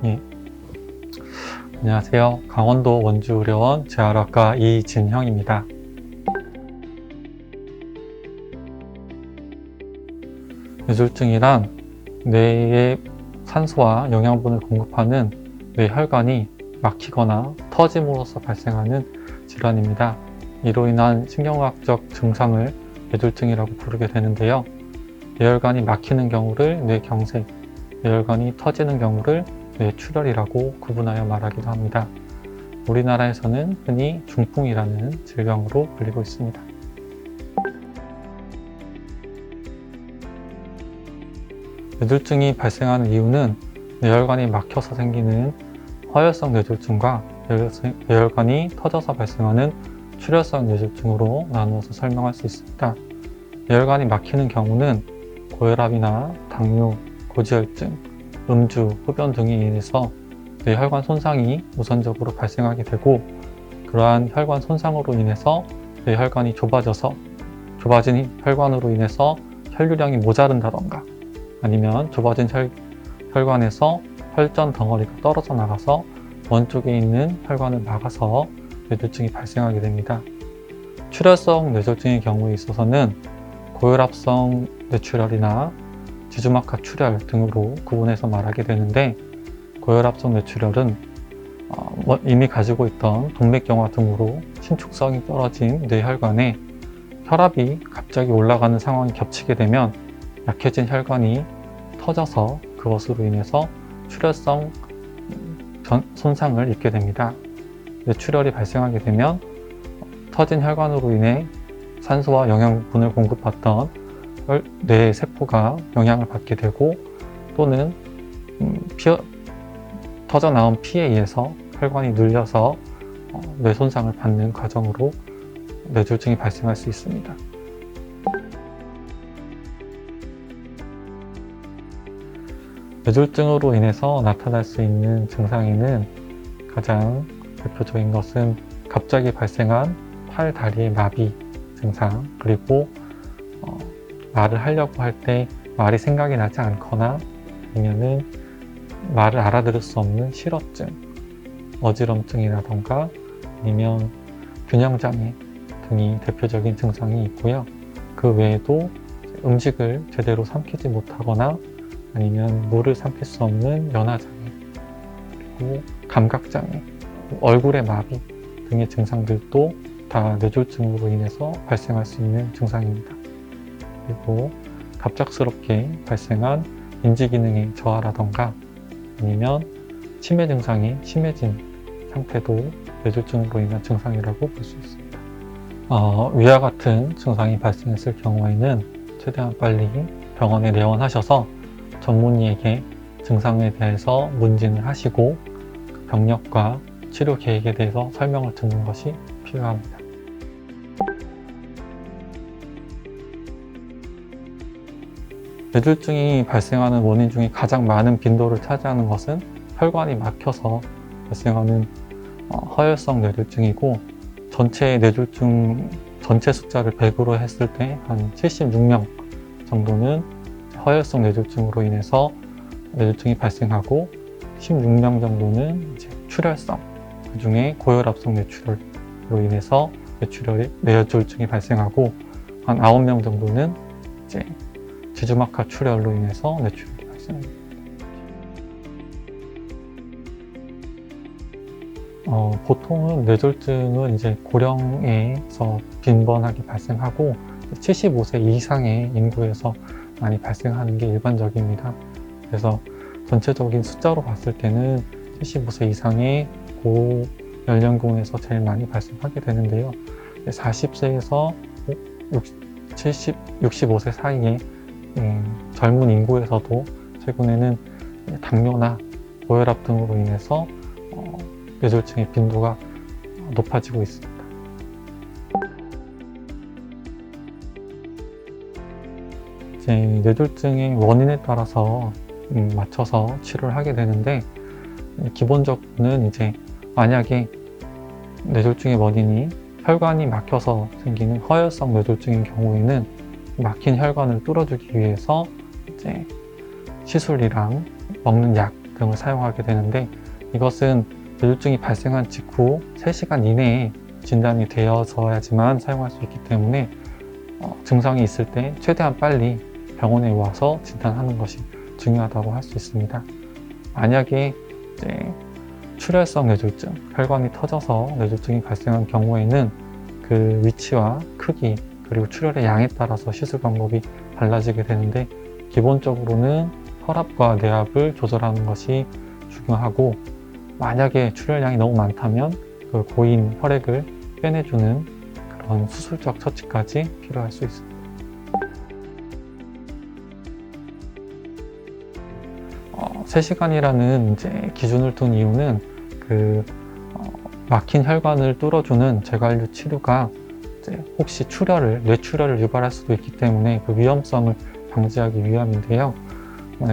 예. 안녕하세요. 강원도 원주의료원 재활학과 이진형입니다. 뇌졸중이란 뇌에 산소와 영양분을 공급하는 뇌혈관이 막히거나 터짐으로써 발생하는 질환입니다. 이로 인한 신경학적 증상을 뇌졸중이라고 부르게 되는데요. 뇌혈관이 막히는 경우를 뇌경색, 뇌혈관이 터지는 경우를 뇌출혈이라고 구분하여 말하기도 합니다. 우리나라에서는 흔히 중풍이라는 질병으로 불리고 있습니다. 뇌졸중이 발생하는 이유는 뇌혈관이 막혀서 생기는 허혈성 뇌졸중과 뇌혈관이 터져서 발생하는 출혈성 뇌졸중으로 나누어서 설명할 수 있습니다. 뇌혈관이 막히는 경우는 고혈압이나 당뇨, 고지혈증, 음주, 흡연 등에 인해서 뇌혈관 손상이 우선적으로 발생하게 되고, 그러한 혈관 손상으로 인해서 뇌혈관이 좁아진 혈관으로 인해서 혈류량이 모자른다던가, 아니면 좁아진 혈관에서 혈전 덩어리가 떨어져 나가서 원쪽에 있는 혈관을 막아서 뇌졸중이 발생하게 됩니다. 출혈성 뇌졸중의 경우에 있어서는 고혈압성 뇌출혈이나 지주막하 출혈 등으로 구분해서 말하게 되는데, 고혈압성 뇌출혈은 이미 가지고 있던 동맥경화 등으로 신축성이 떨어진 뇌혈관에 혈압이 갑자기 올라가는 상황이 겹치게 되면 약해진 혈관이 터져서 그것으로 인해서 출혈성 손상을 입게 됩니다. 뇌출혈이 발생하게 되면 터진 혈관으로 인해 산소와 영양분을 공급받던 뇌 세포가 영향을 받게 되고, 또는 터져 나온 피에 의해서 혈관이 눌려서 뇌 손상을 받는 과정으로 뇌졸중이 발생할 수 있습니다. 뇌졸중으로 인해서 나타날 수 있는 증상에는 가장 대표적인 것은 갑자기 발생한 팔, 다리의 마비 증상, 그리고 말을 하려고 할 때 말이 생각이 나지 않거나, 아니면은 말을 알아들을 수 없는 실어증, 어지럼증이라던가 아니면 균형장애 등이 대표적인 증상이 있고요. 그 외에도 음식을 제대로 삼키지 못하거나, 아니면 물을 삼킬 수 없는 연화장애, 그리고 감각장애, 얼굴의 마비 등의 증상들도 다 뇌졸중으로 인해서 발생할 수 있는 증상입니다. 그리고 갑작스럽게 발생한 인지기능의 저하라던가, 아니면 치매 증상이 심해진 상태도 뇌졸중으로 인한 증상이라고 볼 수 있습니다. 위와 같은 증상이 발생했을 경우에는 최대한 빨리 병원에 내원하셔서 전문의에게 증상에 대해서 문진을 하시고 그 병력과 치료 계획에 대해서 설명을 듣는 것이 필요합니다. 뇌졸중이 발생하는 원인 중에 가장 많은 빈도를 차지하는 것은 혈관이 막혀서 발생하는 허혈성 뇌졸중이고, 전체 뇌졸중 전체 숫자를 100으로 했을 때 한 76명 정도는 허혈성 뇌졸중으로 인해서 뇌졸중이 발생하고, 16명 정도는 이제 출혈성, 그 중에 고혈압성 뇌출혈로 인해서 뇌졸중이 발생하고, 한 9명 정도는 이제 지주막하 출혈로 인해서 뇌출혈이 발생합니다. 보통은 뇌졸중은 이제 고령에서 빈번하게 발생하고 75세 이상의 인구에서 많이 발생하는 게 일반적입니다. 그래서 전체적인 숫자로 봤을 때는 75세 이상의 고연령군에서 제일 많이 발생하게 되는데요. 40세에서 65세 사이의 젊은 인구에서도 최근에는 당뇨나 고혈압 등으로 인해서 뇌졸중의 빈도가 높아지고 있습니다. 이제 뇌졸중의 원인에 따라서 맞춰서 치료를 하게 되는데, 기본적으로는 이제 만약에 뇌졸중의 원인이 혈관이 막혀서 생기는 허혈성 뇌졸중인 경우에는 막힌 혈관을 뚫어주기 위해서 이제 시술이랑 먹는 약 등을 사용하게 되는데, 이것은 뇌졸중이 발생한 직후 3시간 이내에 진단이 되어서야지만 사용할 수 있기 때문에 증상이 있을 때 최대한 빨리 병원에 와서 진단하는 것이 중요하다고 할 수 있습니다. 만약에 이제 출혈성 뇌졸중, 혈관이 터져서 뇌졸중이 발생한 경우에는 그 위치와 크기 그리고 출혈의 양에 따라서 시술 방법이 달라지게 되는데, 기본적으로는 혈압과 뇌압을 조절하는 것이 중요하고, 만약에 출혈량이 너무 많다면 그 고인 혈액을 빼내주는 그런 수술적 처치까지 필요할 수 있습니다. 3시간이라는 이제 기준을 둔 이유는 막힌 혈관을 뚫어주는 재관류 치료가 이제 혹시 뇌출혈을 유발할 수도 있기 때문에 그 위험성을 방지하기 위함인데요.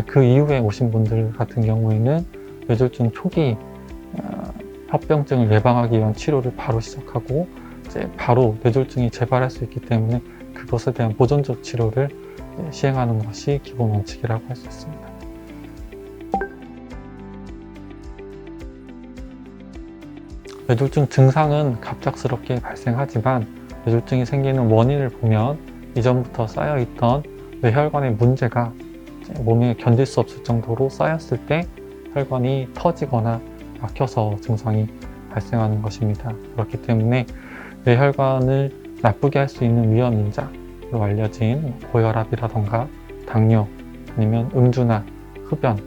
그 이후에 오신 분들 같은 경우에는 뇌졸중 초기 합병증을 예방하기 위한 치료를 바로 시작하고 이제 바로 뇌졸중이 재발할 수 있기 때문에 그것에 대한 보존적 치료를 시행하는 것이 기본 원칙이라고 할 수 있습니다. 뇌졸중 증상은 갑작스럽게 발생하지만 뇌졸중이 생기는 원인을 보면 이전부터 쌓여있던 뇌혈관의 문제가 몸에 견딜 수 없을 정도로 쌓였을 때 혈관이 터지거나 막혀서 증상이 발생하는 것입니다. 그렇기 때문에 뇌혈관을 나쁘게 할 수 있는 위험인자로 알려진 고혈압이라던가 당뇨, 아니면 음주나 흡연,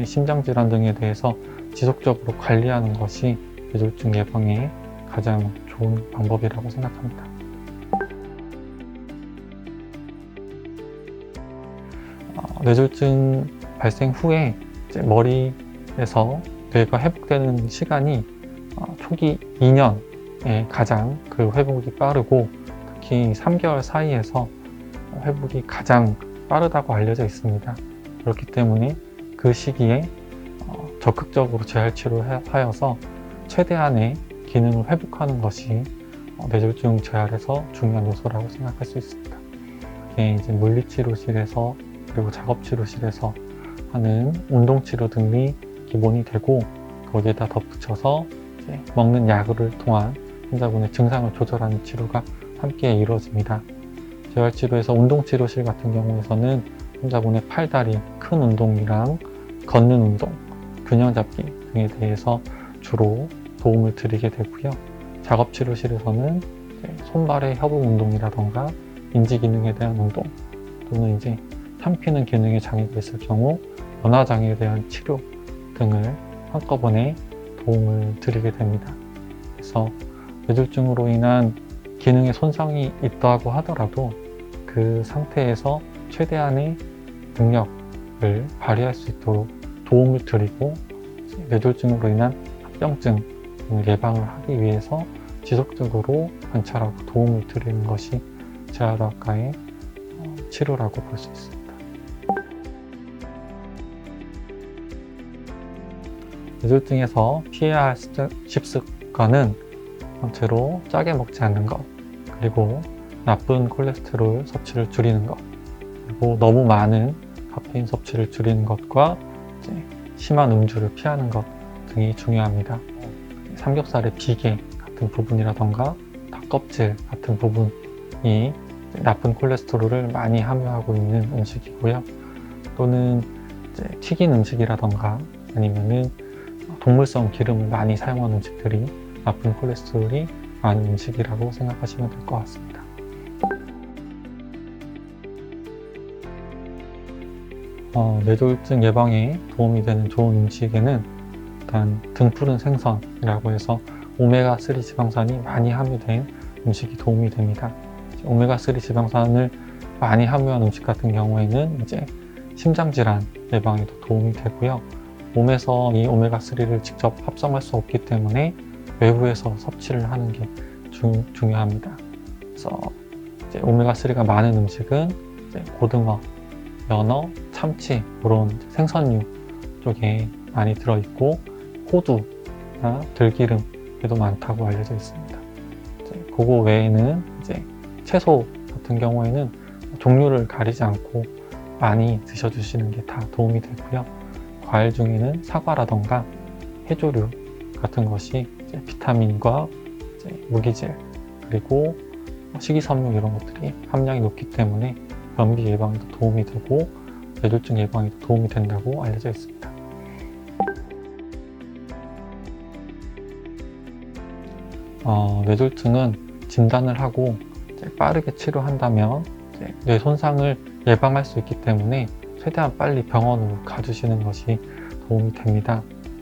심장질환 등에 대해서 지속적으로 관리하는 것이 뇌졸중 예방에 가장 좋은 방법이라고 생각합니다. 뇌졸중 발생 후에 이제 머리에서 뇌가 회복되는 시간이 초기 2년에 가장 그 회복이 빠르고, 특히 3개월 사이에서 회복이 가장 빠르다고 알려져 있습니다. 그렇기 때문에 그 시기에 적극적으로 재활치료를 하여서 최대한의 기능을 회복하는 것이 뇌졸중 재활에서 중요한 요소라고 생각할 수 있습니다. 이게 이제 물리치료실에서 그리고 작업치료실에서 하는 운동치료 등이 기본이 되고, 거기에다 덧붙여서 이제 먹는 약을 통한 환자분의 증상을 조절하는 치료가 함께 이루어집니다. 재활치료에서 운동치료실 같은 경우에서는 환자분의 팔다리 큰 운동이랑 걷는 운동, 균형 잡기 등에 대해서 주로 도움을 드리게 되고요. 작업치료실에서는 손발의 협응 운동이라던가 인지 기능에 대한 운동, 또는 이제 삼키는 기능에 장애가 있을 경우 연화 장애에 대한 치료 등을 한꺼번에 도움을 드리게 됩니다. 그래서 뇌졸중으로 인한 기능의 손상이 있다고 하더라도 그 상태에서 최대한의 능력을 발휘할 수 있도록 도움을 드리고, 뇌졸중으로 인한 합병증 등을 예방을 하기 위해서 지속적으로 관찰하고 도움을 드리는 것이 재활의학과의 치료라고 볼 수 있습니다. 뇌졸중에서 피해야 할 식습관은 전체로 짜게 먹지 않는 것, 그리고 나쁜 콜레스테롤 섭취를 줄이는 것, 그리고 너무 많은 카페인 섭취를 줄이는 것과 심한 음주를 피하는 것 등이 중요합니다. 삼겹살의 비계 같은 부분이라던가 닭껍질 같은 부분이 나쁜 콜레스테롤을 많이 함유하고 있는 음식이고요. 또는 튀긴 음식이라던가 아니면은 동물성 기름을 많이 사용하는 음식들이 나쁜 콜레스테롤이 많은 음식이라고 생각하시면 될 것 같습니다. 뇌졸중 예방에 도움이 되는 좋은 음식에는 일단 등푸른 생선이라고 해서 오메가3 지방산이 많이 함유된 음식이 도움이 됩니다. 오메가3 지방산을 많이 함유한 음식 같은 경우에는 이제 심장질환 예방에도 도움이 되고요. 몸에서 이 오메가3를 직접 합성할 수 없기 때문에 외부에서 섭취를 하는 게 중요합니다. 그래서 이제 오메가3가 많은 음식은 이제 고등어, 연어, 참치 이런 생선류 쪽에 많이 들어있고, 호두나 들기름에도 많다고 알려져 있습니다. 그거 외에는 이제 채소 같은 경우에는 종류를 가리지 않고 많이 드셔주시는 게 다 도움이 되고요. 과일 중에는 사과라던가 해조류 같은 것이 이제 비타민과 이제 무기질 그리고 식이섬유 이런 것들이 함량이 높기 때문에 변비 예방에도 도움이 되고 뇌졸중 예방에도 도움이 된다고 알려져 있습니다. 뇌졸중은 진단을 하고 이제 빠르게 치료한다면 이제 뇌 손상을 예방할 수 있기 때문에 최대한 빨리 병원으로 가주시는 것이 도움이 됩니다.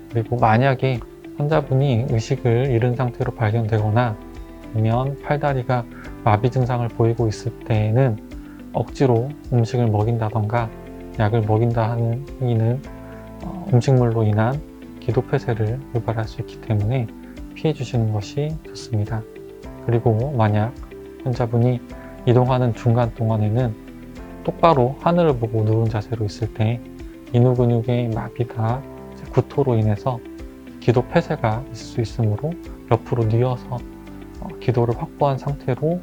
그리고 만약에 환자분이 의식을 잃은 상태로 발견되거나 아니면 팔다리가 마비 증상을 보이고 있을 때에는 억지로 음식을 먹인다던가 약을 먹인다 하는 행위는 음식물로 인한 기도폐쇄를 유발할 수 있기 때문에 피해 주시는 것이 좋습니다. 그리고 만약 환자분이 이동하는 중간 동안에는 똑바로 하늘을 보고 누운 자세로 있을 때 인후 근육의 마비나 구토로 인해서 기도 폐쇄가 있을 수 있으므로 옆으로 뉘어서 기도를 확보한 상태로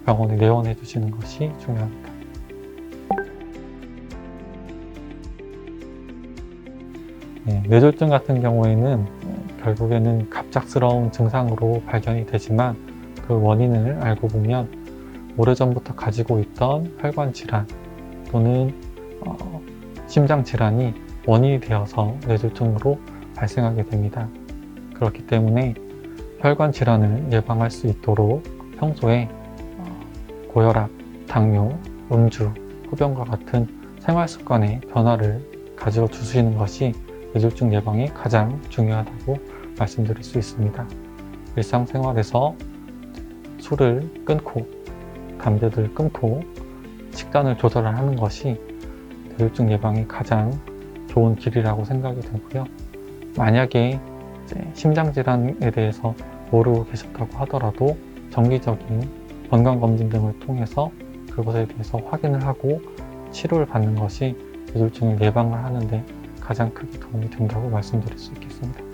병원에 내원해 주시는 것이 중요합니다. 뇌졸중 같은 경우에는 결국에는 갑작스러운 증상으로 발견이 되지만 그 원인을 알고 보면 오래전부터 가지고 있던 혈관 질환 또는 심장 질환이 원인이 되어서 뇌졸중으로 발생하게 됩니다. 그렇기 때문에 혈관 질환을 예방할 수 있도록 평소에 고혈압, 당뇨, 음주, 흡연과 같은 생활 습관의 변화를 가지고 주시는 것이 뇌졸중 예방에 가장 중요하다고 말씀드릴 수 있습니다. 일상생활에서 술을 끊고 담배를 끊고 식단을 조절하는 것이 뇌졸중 예방에 가장 좋은 길이라고 생각이 되고요. 만약에 심장질환에 대해서 모르고 계셨다고 하더라도 정기적인 건강검진 등을 통해서 그것에 대해서 확인을 하고 치료를 받는 것이 뇌졸중을 예방을 하는 데 가장 크게 도움이 된다고 말씀드릴 수 있겠습니다.